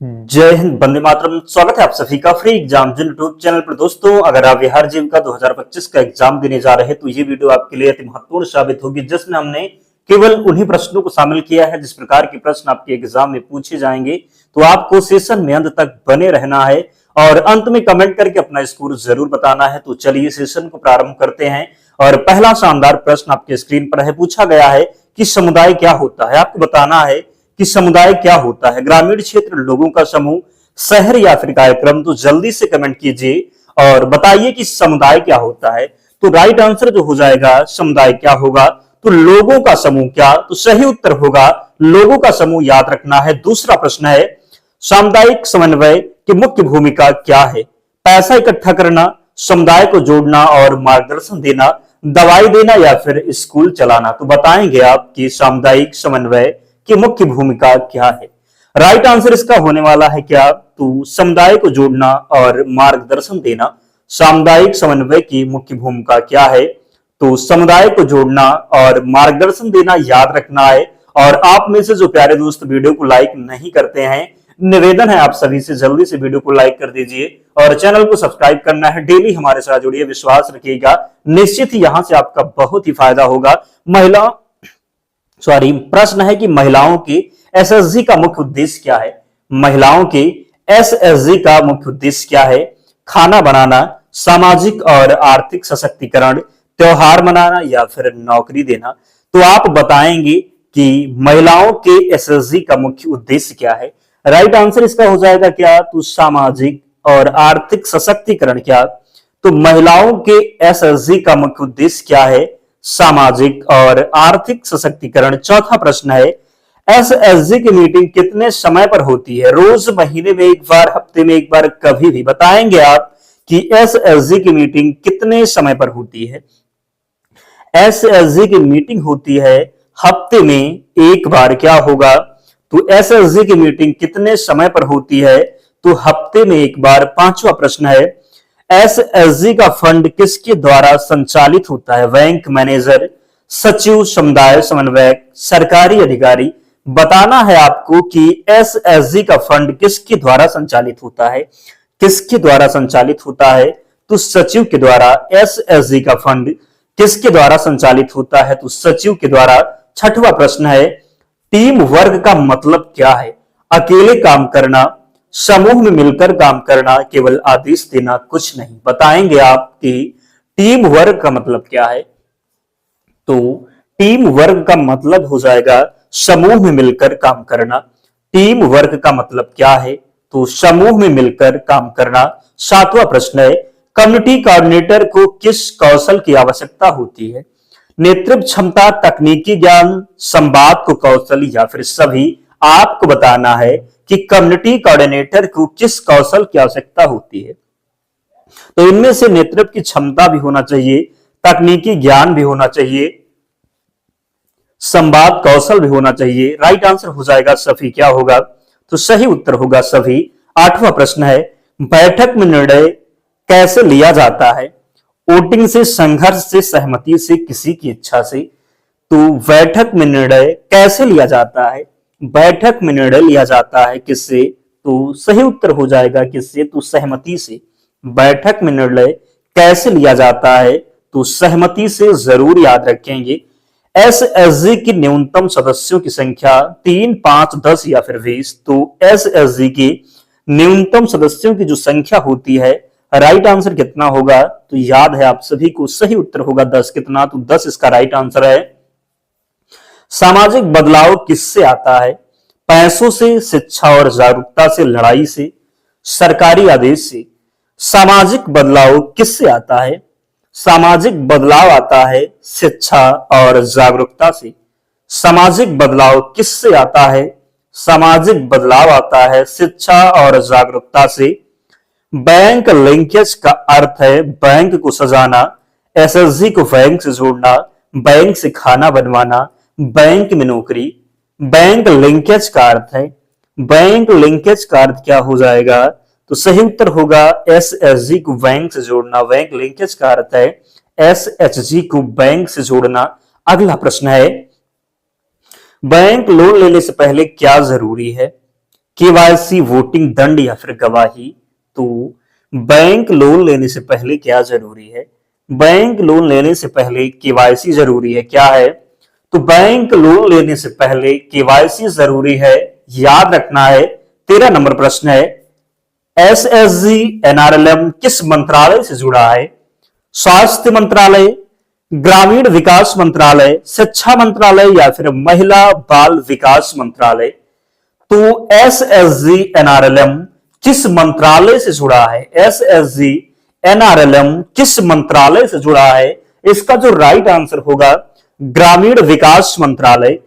जय हिंद, वंदे मातरम। स्वागत है आप सभी का फ्री एग्जाम यूट्यूब चैनल पर। दोस्तों, अगर आप बिहार जीविका 2025 का एग्जाम देने जा रहे हैं तो ये वीडियो आपके लिए अति महत्वपूर्ण साबित होगी, जिसमें हमने केवल उन्हीं प्रश्नों को शामिल किया है जिस प्रकार के प्रश्न आपके एग्जाम में पूछे जाएंगे। तो आपको सेशन में अंत तक बने रहना है और अंत में कमेंट करके अपना स्कोर जरूर बताना है। तो चलिए सेशन को प्रारंभ करते हैं। और पहला शानदार प्रश्न आपके स्क्रीन पर है। पूछा गया है कि समुदाय क्या होता है। आपको बताना है कि समुदाय क्या होता है। ग्रामीण क्षेत्र, लोगों का समूह, शहर या फिर कार्यक्रम। तो जल्दी से कमेंट कीजिए और बताइए कि समुदाय क्या होता है। तो राइट आंसर जो हो जाएगा, समुदाय क्या होगा, तो लोगों का समूह। क्या, तो सही उत्तर होगा लोगों का समूह, याद रखना है। दूसरा प्रश्न है, सामुदायिक समन्वय की मुख्य भूमिका क्या है। पैसा इकट्ठा करना, समुदाय को जोड़ना और मार्गदर्शन देना, दवाई देना या फिर स्कूल चलाना। तो बताएंगे आप कि सामुदायिक समन्वय की मुख्य भूमिका क्या है। राइट आंसर इसका होने वाला है क्या, तो समुदाय को जोड़ना और मार्गदर्शन देना। सामुदायिक समन्वय की मुख्य भूमिका क्या है, तो समुदाय को जोड़ना और मार्गदर्शन देना, याद रखना है। और आप में से जो प्यारे दोस्त वीडियो को लाइक नहीं करते हैं, निवेदन है आप सभी से जल्दी से वीडियो को लाइक कर दीजिए और चैनल को सब्सक्राइब करना है। डेली हमारे साथ जुड़िए, विश्वास रखिएगा, निश्चित ही यहां से आपका बहुत ही फायदा होगा। प्रश्न है कि महिलाओं के एसएसजी का मुख्य उद्देश्य क्या है। महिलाओं के एसएसजी का मुख्य उद्देश्य क्या है। खाना बनाना, सामाजिक और आर्थिक सशक्तिकरण, त्योहार मनाना या फिर नौकरी देना। तो आप बताएंगे कि महिलाओं के एसएसजी का मुख्य उद्देश्य क्या है। राइट आंसर इसका हो जाएगा क्या, तो सामाजिक और आर्थिक सशक्तिकरण। क्या, तो महिलाओं के एसएसजी का मुख्य उद्देश्य क्या है, सामाजिक और आर्थिक सशक्तिकरण। चौथा प्रश्न है, एसएसजी की मीटिंग कितने समय पर होती है। रोज, महीने में एक बार, हफ्ते में एक बार, कभी भी। बताएंगे आप कि एसएसजी की मीटिंग कितने समय पर होती है। एसएसजी की मीटिंग होती है हफ्ते में एक बार। क्या होगा, तो एसएसजी की मीटिंग कितने समय पर होती है, तो हफ्ते में एक बार। पांचवा प्रश्न है, एसएसजी का फंड किसके द्वारा संचालित होता है। बैंक मैनेजर, सचिव, समुदाय समन्वयक, सरकारी अधिकारी। बताना है आपको कि एसएसजी का फंड किसके द्वारा संचालित होता है। किसके द्वारा संचालित होता है, तो सचिव के द्वारा। एसएसजी का फंड किसके द्वारा संचालित होता है, तो सचिव के द्वारा। छठवां प्रश्न है, टीम वर्क का मतलब क्या है। अकेले काम करना, समूह में मिलकर काम करना, केवल आदेश देना, कुछ नहीं। बताएंगे आप कि टीम वर्क का मतलब क्या है। तो टीम वर्क का मतलब हो जाएगा समूह में मिलकर काम करना। टीम वर्क का मतलब क्या है, तो समूह में मिलकर काम करना। सातवां प्रश्न है, कम्युनिटी कोऑर्डिनेटर को किस कौशल की आवश्यकता होती है। नेतृत्व क्षमता, तकनीकी ज्ञान, संवाद को कौशल या फिर सभी। आपको बताना है कि कम्युनिटी कोऑर्डिनेटर को किस कौशल की आवश्यकता होती है। तो इनमें से नेतृत्व की क्षमता भी होना चाहिए, तकनीकी ज्ञान भी होना चाहिए, संवाद कौशल भी होना चाहिए। राइट आंसर हो जाएगा सभी। क्या होगा, तो सही उत्तर होगा सभी। आठवां प्रश्न है, बैठक में निर्णय कैसे लिया जाता है। वोटिंग से, संघर्ष से, सहमति से, किसी की इच्छा से। तो बैठक में निर्णय कैसे लिया जाता है। बैठक में निर्णय लिया जाता है किससे, तो सही उत्तर हो जाएगा किससे, तो सहमति से। बैठक में निर्णय कैसे लिया जाता है, तो सहमति से। जरूर याद रखेंगे। एसएसजी की न्यूनतम सदस्यों की संख्या 3, 5, 10 या फिर 20। तो एसएसजी की न्यूनतम सदस्यों की जो संख्या होती है, राइट आंसर कितना होगा, तो याद है आप सभी को, सही उत्तर होगा 10। कितना, तो 10 इसका राइट आंसर है। सामाजिक बदलाव किससे आता है। पैसों से, शिक्षा और जागरूकता से, लड़ाई से, सरकारी आदेश से। सामाजिक बदलाव किससे आता है। सामाजिक बदलाव आता है शिक्षा और जागरूकता से। सामाजिक बदलाव किससे आता है। सामाजिक बदलाव आता है शिक्षा और जागरूकता से। बैंक लिंकेज का अर्थ है बैंक को सजाना, एसएसजी को बैंक से जोड़ना, बैंक से खाना बनवाना, बैंक में नौकरी। बैंक लिंकेज का अर्थ है, बैंक लिंकेज का अर्थ क्या हो जाएगा, तो सही उत्तर होगा एसएसजी को बैंक से जोड़ना। बैंक लिंकेज का अर्थ है एसएचजी को बैंक से जोड़ना। अगला प्रश्न है, बैंक लोन लेने से पहले क्या जरूरी है। केवाईसी, वोटिंग, दंड या फिर गवाही। तो बैंक लोन लेने से पहले क्या जरूरी है? बैंक लोन लेने से पहले केवाईसी जरूरी है। क्या है? तो बैंक लोन लेने से पहले केवाईसी जरूरी है, याद रखना है। 13 नंबर प्रश्न है, एसएसजी एनआरएलएम किस मंत्रालय से जुड़ा है? स्वास्थ्य मंत्रालय, ग्रामीण विकास मंत्रालय, शिक्षा मंत्रालय या फिर महिला बाल विकास मंत्रालय। तो एसएसजी एनआरएलएम किस मंत्रालय से जुड़ा है? एसएसजी एनआरएलएम किस मंत्रालय से जुड़ा है? इसका जो राइट आंसर होगा ग्रामीण विकास मंत्रालय।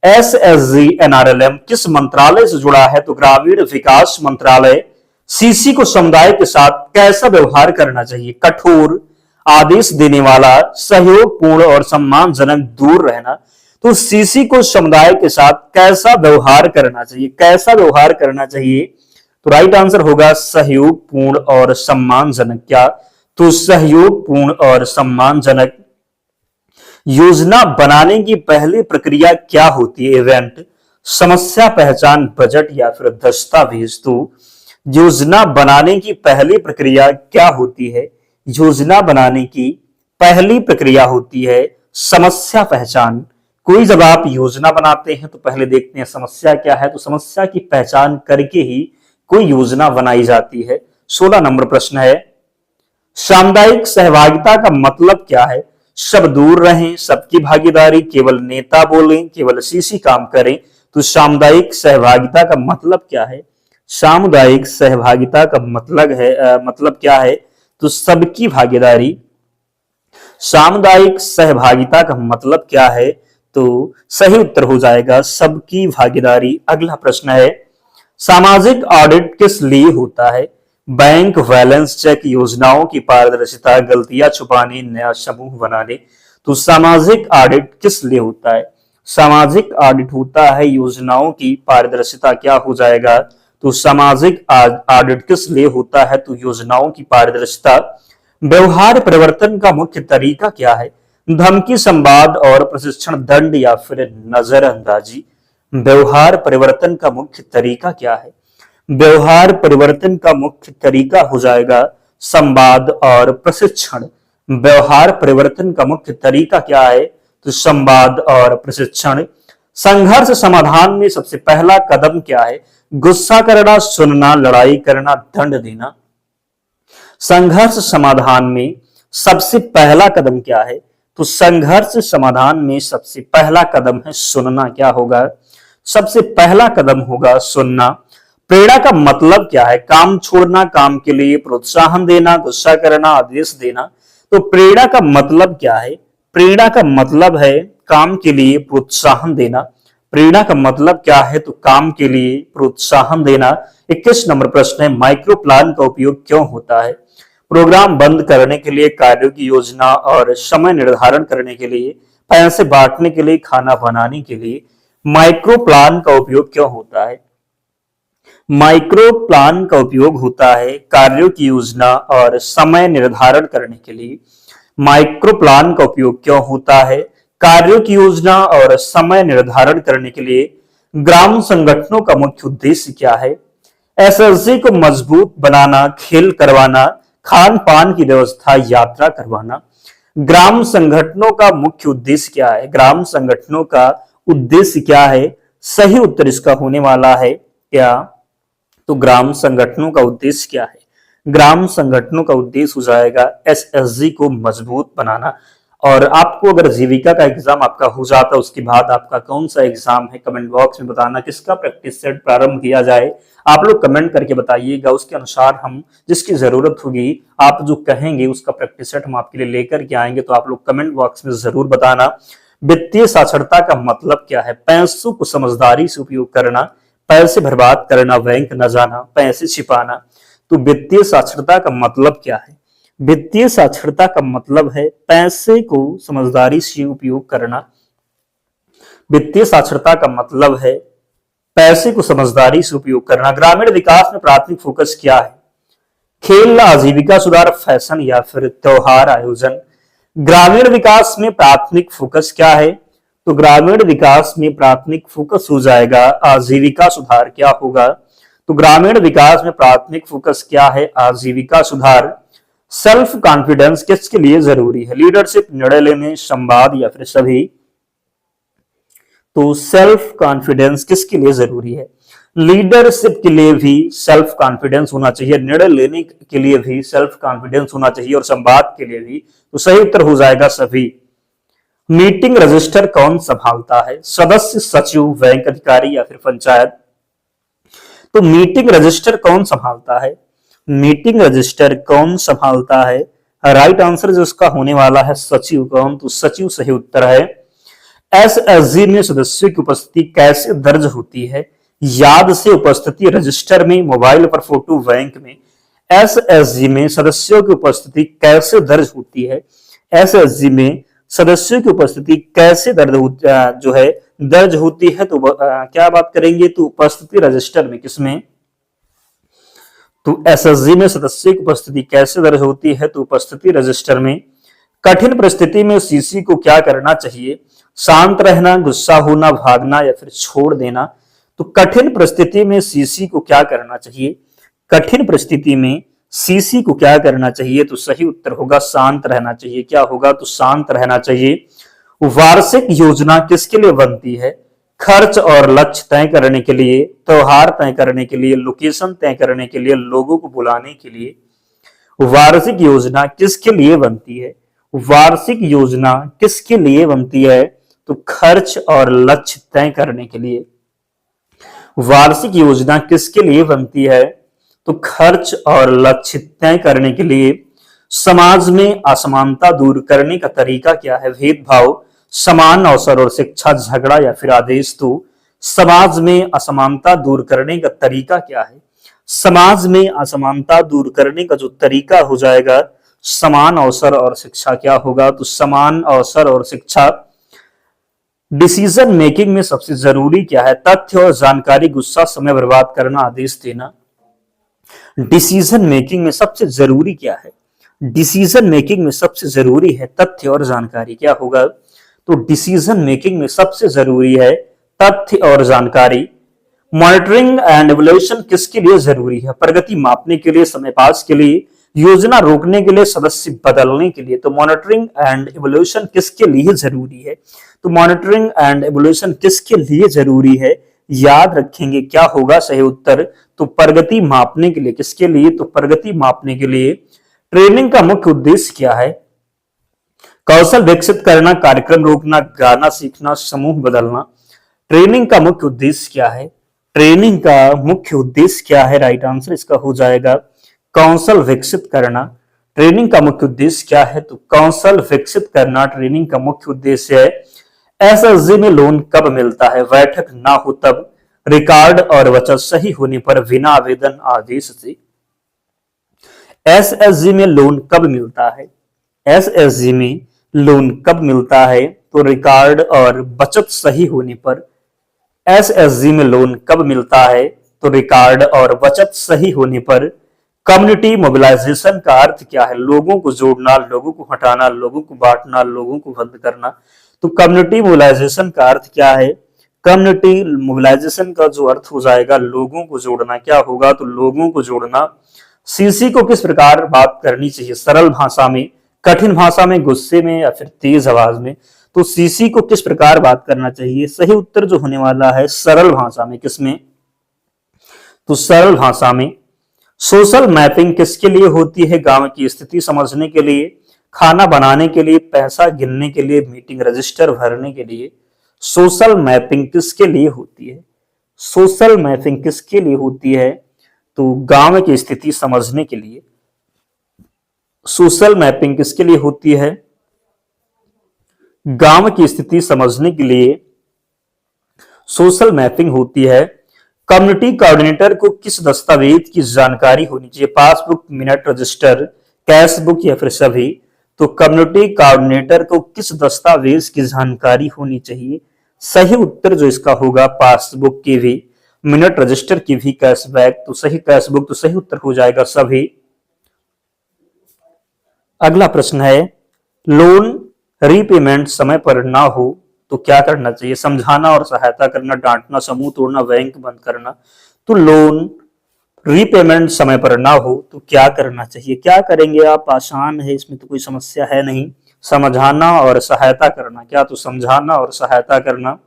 एसएसजी एनआरएलएम किस मंत्रालय से जुड़ा है? तो ग्रामीण विकास मंत्रालय। सीसी को समुदाय के साथ कैसा व्यवहार करना चाहिए? कठोर, आदेश देने वाला, सहयोगपूर्ण और सम्मानजनक, दूर रहना। तो सीसी को समुदाय के साथ कैसा व्यवहार करना चाहिए? कैसा व्यवहार करना चाहिए? तो राइट आंसर होगा सहयोगपूर्ण और सम्मानजनक। क्या? तो सहयोगपूर्ण और सम्मानजनक। योजना बनाने की पहली प्रक्रिया क्या होती है? इवेंट, समस्या पहचान, बजट या फिर दस्तावेज। तो योजना बनाने की पहली प्रक्रिया क्या होती है? योजना बनाने की पहली प्रक्रिया होती है समस्या पहचान। कोई जब आप योजना बनाते हैं तो पहले देखते हैं समस्या क्या है, तो समस्या की पहचान करके ही कोई योजना बनाई जाती है। 16 नंबर प्रश्न है, सामुदायिक सहभागिता का मतलब क्या है? सब दूर रहें, सबकी भागीदारी, केवल नेता बोलें, केवल सीसी काम करें। तो सामुदायिक सहभागिता का मतलब क्या है? सामुदायिक सहभागिता का मतलब क्या है? तो सबकी भागीदारी। सामुदायिक सहभागिता का मतलब क्या है? तो सही उत्तर हो जाएगा सबकी भागीदारी। अगला प्रश्न है, सामाजिक ऑडिट किस लिए होता है? बैंक बैलेंस चेक, योजनाओं की पारदर्शिता, गलतियां छुपाने, नया समूह बनाने। तो सामाजिक ऑडिट किस लिए होता है? सामाजिक ऑडिट होता है योजनाओं की पारदर्शिता। क्या हो जाएगा? तो सामाजिक ऑडिट किस लिए होता है? तो योजनाओं की पारदर्शिता। व्यवहार परिवर्तन का मुख्य तरीका क्या है? धमकी, संवाद और प्रशिक्षण, दंड या फिर नजरअंदाजी। व्यवहार परिवर्तन का मुख्य तरीका क्या है? व्यवहार परिवर्तन का मुख्य तरीका हो जाएगा संवाद और प्रशिक्षण। व्यवहार परिवर्तन का मुख्य तरीका क्या है? तो संवाद और प्रशिक्षण। संघर्ष समाधान में सबसे पहला कदम क्या है? गुस्सा करना, सुनना, लड़ाई करना, दंड देना। संघर्ष समाधान में सबसे पहला कदम क्या है? तो संघर्ष समाधान में सबसे पहला कदम है सुनना। क्या होगा? सबसे पहला कदम होगा सुनना। प्रेरणा का मतलब क्या है? काम छोड़ना, काम के लिए प्रोत्साहन देना, गुस्सा करना, आदेश देना। तो प्रेरणा का मतलब क्या है? प्रेरणा का मतलब है काम के लिए प्रोत्साहन देना। प्रेरणा का मतलब क्या है? तो काम के लिए प्रोत्साहन देना। 21 नंबर प्रश्न है, माइक्रो प्लान का उपयोग क्यों होता है? प्रोग्राम बंद करने के लिए, कार्यों की योजना और समय निर्धारण करने के लिए, पैसे बांटने के लिए, खाना बनाने के लिए। माइक्रो प्लान का उपयोग क्यों होता है? माइक्रो प्लान का उपयोग होता है कार्यों की योजना और समय निर्धारण करने के लिए। माइक्रो प्लान का उपयोग क्यों होता है? कार्यों की योजना और समय निर्धारण करने के लिए। ग्राम संगठनों का मुख्य उद्देश्य क्या है? एसएसजी को मजबूत बनाना, खेल करवाना, खान पान की व्यवस्था, यात्रा करवाना। ग्राम संगठनों का मुख्य उद्देश्य क्या है? ग्राम संगठनों का उद्देश्य क्या है? सही उत्तर इसका होने वाला है क्या? तो ग्राम संगठनों का उद्देश्य क्या है? ग्राम संगठनों का उद्देश्य हो जाएगा एसएसजी को मजबूत बनाना। और आपको अगर जीविका का एग्जाम आपका हो जाता है, उसके बाद आपका कौन सा एग्जाम है, कमेंट बॉक्स में बताना। किसका प्रैक्टिस सेट प्रारंभ किया जाए आप लोग कमेंट करके बताइएगा। उसके अनुसार हम जिसकी जरूरत होगी आप जो कहेंगे उसका प्रैक्टिस सेट हम आपके लिए लेकर के आएंगे। तो आप लोग कमेंट बॉक्स में जरूर बताना। वित्तीय साक्षरता का मतलब क्या है? पैसों को समझदारी से उपयोग करना, पैसे बर्बाद करना, बैंक न जाना, पैसे छिपाना। तो वित्तीय साक्षरता का मतलब क्या है? वित्तीय साक्षरता का मतलब है पैसे को समझदारी से उपयोग करना। वित्तीय साक्षरता का मतलब है पैसे को समझदारी से उपयोग करना। ग्रामीण विकास में प्राथमिक फोकस क्या है? खेल, आजीविका सुधार, फैशन या फिर त्योहार आयोजन। ग्रामीण विकास में प्राथमिक फोकस क्या है? तो ग्रामीण विकास में प्राथमिक फोकस हो जाएगा आजीविका सुधार। क्या होगा? तो ग्रामीण विकास में प्राथमिक फोकस क्या है? आजीविका सुधार। सेल्फ कॉन्फिडेंस किसके लिए जरूरी है? लीडरशिप, निर्णय लेने, संवाद या फिर सभी? तो सेल्फ कॉन्फिडेंस किसके लिए जरूरी है? लीडरशिप के लिए भी सेल्फ कॉन्फिडेंस होना चाहिए, निर्णय लेने के लिए भी सेल्फ कॉन्फिडेंस होना चाहिए और संवाद के लिए भी। तो सही उत्तर हो जाएगा सभी। मीटिंग रजिस्टर कौन संभालता है? सदस्य, सचिव, बैंक अधिकारी या फिर पंचायत? तो मीटिंग रजिस्टर कौन संभालता है? मीटिंग रजिस्टर कौन संभालता है? राइट आंसर जो इसका होने वाला है सचिव। कौन? तो सचिव सही उत्तर है। एसएसजी में सदस्यों की उपस्थिति कैसे दर्ज होती है? याद से उपस्थिति, रजिस्टर में, मोबाइल पर फोटो, बैंक में? एसएसजी में सदस्यों की उपस्थिति कैसे दर्ज होती है? एसएसजी में सदस्यों की उपस्थिति कैसे दर्ज होती है? तो क्या बात करेंगे? तो उपस्थिति रजिस्टर में। किसमें? तो एसएसजी में सदस्यों की उपस्थिति कैसे दर्ज होती है? तो उपस्थिति रजिस्टर में। कठिन परिस्थिति में सीसी को क्या करना चाहिए? शांत रहना, गुस्सा होना, भागना या फिर छोड़ देना? तो कठिन परिस्थिति में सीसी को क्या करना चाहिए? कठिन परिस्थिति में सीसी को क्या करना चाहिए? तो सही उत्तर होगा शांत रहना चाहिए। क्या होगा? तो शांत रहना चाहिए। वार्षिक योजना किसके लिए बनती है? खर्च और लक्ष्य तय करने के लिए, त्योहार तय करने के लिए, लोकेशन तय करने के लिए, लोगों को बुलाने के लिए? वार्षिक योजना किसके लिए बनती है? वार्षिक योजना किसके लिए बनती है? तो खर्च और लक्ष्य तय करने के लिए। वार्षिक योजना किसके लिए बनती है? तो खर्च और लक्ष्य तय करने के लिए। समाज में असमानता दूर करने का तरीका क्या है? भेदभाव, समान अवसर और शिक्षा, झगड़ा या फिर आदेश? तो समाज में असमानता दूर करने का तरीका क्या है? समाज में असमानता दूर करने का जो तरीका हो जाएगा समान अवसर और शिक्षा। क्या होगा? तो समान अवसर और शिक्षा। डिसीजन मेकिंग में सबसे जरूरी क्या है? तथ्य और जानकारी, गुस्सा, समय बर्बाद करना, आदेश देना? डिसीजन मेकिंग में सबसे जरूरी क्या है? डिसीजन मेकिंग में सबसे जरूरी है तथ्य और जानकारी। क्या होगा? तो डिसीजन मेकिंग में सबसे जरूरी है तथ्य और जानकारी। मॉनिटरिंग एंड इवैल्यूएशन किसके लिए जरूरी है? प्रगति मापने के लिए, समय पास के लिए, योजना रोकने के लिए, सदस्य बदलने के लिए? तो मॉनिटरिंग एंड इवैल्यूएशन किसके लिए जरूरी है? तो मॉनिटरिंग एंड इवैल्यूएशन किसके लिए जरूरी है? याद रखेंगे क्या होगा सही उत्तर? तो प्रगति मापने के लिए। किसके लिए? तो प्रगति मापने के लिए। ट्रेनिंग का मुख्य उद्देश्य क्या है? कौशल विकसित करना, कार्यक्रम रोकना, गाना सीखना, समूह बदलना? ट्रेनिंग का मुख्य उद्देश्य क्या है? ट्रेनिंग का मुख्य उद्देश्य क्या है? राइट आंसर इसका हो जाएगा कौशल विकसित करना। ट्रेनिंग का मुख्य उद्देश्य क्या है? तो कौशल विकसित करना ट्रेनिंग का मुख्य उद्देश्य है। एसएसजी में लोन कब मिलता है? बैठक ना हो तब, रिकॉर्ड और बचत सही होने पर, बिना आवेदन आदेश से? एसएसजी में लोन कब मिलता है? एसएसजी में लोन कब मिलता है? तो रिकॉर्ड और बचत सही होने पर। एसएसजी में लोन कब मिलता है? तो रिकॉर्ड और बचत सही होने पर। कम्युनिटी मोबिलाइजेशन का अर्थ क्या है? लोगों को जोड़ना, लोगों को हटाना, लोगों को बांटना, लोगों को बंद करना। तो कम्युनिटी मोबिलाइजेशन का अर्थ क्या है? कम्युनिटी मोबिलाइजेशन का जो अर्थ हो जाएगा लोगों को जोड़ना। क्या होगा? तो लोगों को जोड़ना। सीसी को किस प्रकार बात करनी चाहिए? सरल भाषा में, कठिन भाषा में, गुस्से में या फिर तेज आवाज में? तो सीसी को किस प्रकार बात करना चाहिए? सही उत्तर जो होने वाला है सरल भाषा में। किसमें? तो सरल भाषा में। सोशल मैपिंग किसके लिए होती है? गांव की स्थिति समझने के लिए, खाना बनाने के लिए, पैसा गिनने के लिए, मीटिंग रजिस्टर भरने के लिए? सोशल मैपिंग किसके लिए होती है? सोशल मैपिंग किसके लिए होती है? तो गांव की स्थिति समझने के लिए। सोशल मैपिंग किसके लिए होती है? गांव की स्थिति समझने के लिए सोशल मैपिंग होती है। कम्युनिटी कोऑर्डिनेटर को किस दस्तावेज की जानकारी होनी चाहिए? Passbook, minute register, cash book या फिर सभी? तो कम्युनिटी कोऑर्डिनेटर को किस दस्तावेज की जानकारी होनी चाहिए? सही उत्तर जो इसका होगा पासबुक की भी, मिनट रजिस्टर की भी, कैशबैक तो सही, कैशबुक तो सही उत्तर हो जाएगा सभी। अगला प्रश्न है लोन रीपेमेंट समय पर ना हो तो क्या करना चाहिए? समझाना और सहायता करना, डांटना, समूह तोड़ना, बैंक बंद करना? तो लोन रीपेमेंट समय पर ना हो तो क्या करना चाहिए? क्या करेंगे आप? आसान है, इसमें तो कोई समस्या है नहीं। समझाना और सहायता करना। क्या? तो समझाना और सहायता करना।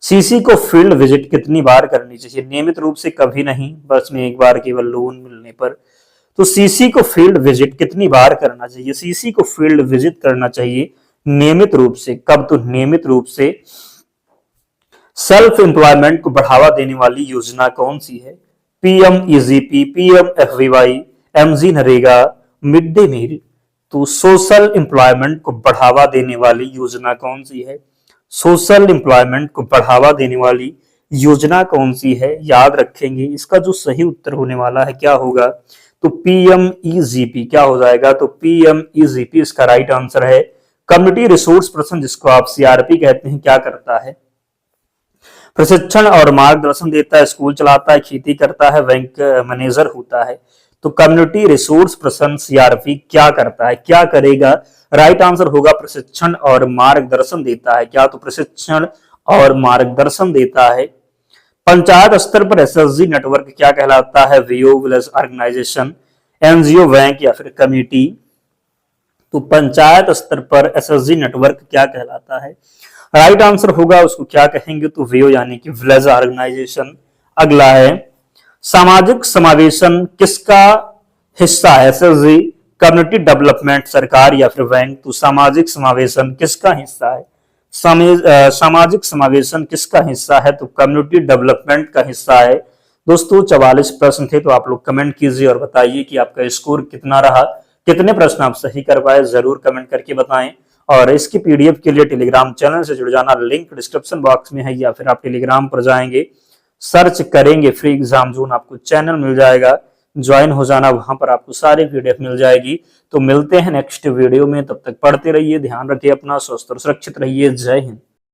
सीसी को फील्ड विजिट कितनी बार करनी चाहिए? नियमित रूप से कभी नहीं, वर्ष में एक बार केवल लोन मिलने पर। तो सीसी को फील्ड विजिट कितनी बार करना चाहिए? सीसी को फील्ड विजिट करना चाहिए नियमित रूप से। कब? तो नियमित रूप से। सेल्फ एम्प्लॉयमेंट को बढ़ावा देने वाली योजना कौन सी है? PMEGP, PMFVY, MG NREGA, mid day meal. तो सोशल एम्प्लॉयमेंट को बढ़ावा देने वाली योजना कौन सी है? सोशल एम्प्लॉयमेंट को बढ़ावा देने वाली योजना कौन सी है? याद रखेंगे, इसका जो सही उत्तर होने वाला है क्या होगा? तो पीएमईजीपी। क्या हो जाएगा? तो पीएमईजीपी इसका राइट आंसर है। कम्युनिटी रिसोर्स पर्सन, जिसको आप सीआरपी कहते हैं, क्या करता है? प्रशिक्षण और मार्गदर्शन देता है, स्कूल चलाता है, खेती करता है, बैंक मैनेजर होता है। तो कम्युनिटी रिसोर्स पर्सन सीआरपी क्या करता है? क्या करेगा? राइट आंसर होगा प्रशिक्षण और मार्गदर्शन देता है। क्या? तो प्रशिक्षण और मार्गदर्शन देता है। पंचायत स्तर पर एसएसजी नेटवर्क क्या कहलाता है? VO, village organisation, NGO, bank या फिर कमेटी। तो पंचायत स्तर पर एसएसजी नेटवर्क क्या कहलाता है? राइट आंसर होगा, उसको क्या कहेंगे? तो वीओ यानी कि विलेज ऑर्गेनाइजेशन। अगला है, सामाजिक समावेशन किसका हिस्सा है? एसएसजी, कम्युनिटी डेवलपमेंट, सरकार या फिर बैंक। तो सामाजिक समावेशन किसका हिस्सा है? सामाजिक समावेशन किसका हिस्सा है? तो कम्युनिटी डेवलपमेंट का हिस्सा है। दोस्तों 44 प्रश्न थे, तो आप लोग कमेंट कीजिए और बताइए कि आपका स्कोर कितना रहा, कितने प्रश्न आप सही कर पाए, जरूर कमेंट करके बताएं। और इसकी पीडीएफ के लिए टेलीग्राम चैनल से जुड़ जाना, लिंक डिस्क्रिप्शन बॉक्स में है, या फिर आप टेलीग्राम पर जाएंगे, सर्च करेंगे फ्री एग्जाम जोन, आपको चैनल मिल जाएगा, ज्वाइन हो जाना, वहां पर आपको सारी पीडीएफ मिल जाएगी। तो मिलते हैं नेक्स्ट वीडियो में, तब तक पढ़ते रहिए, ध्यान रखिए अपना, स्वस्थ और सुरक्षित रहिए। जय हिंद।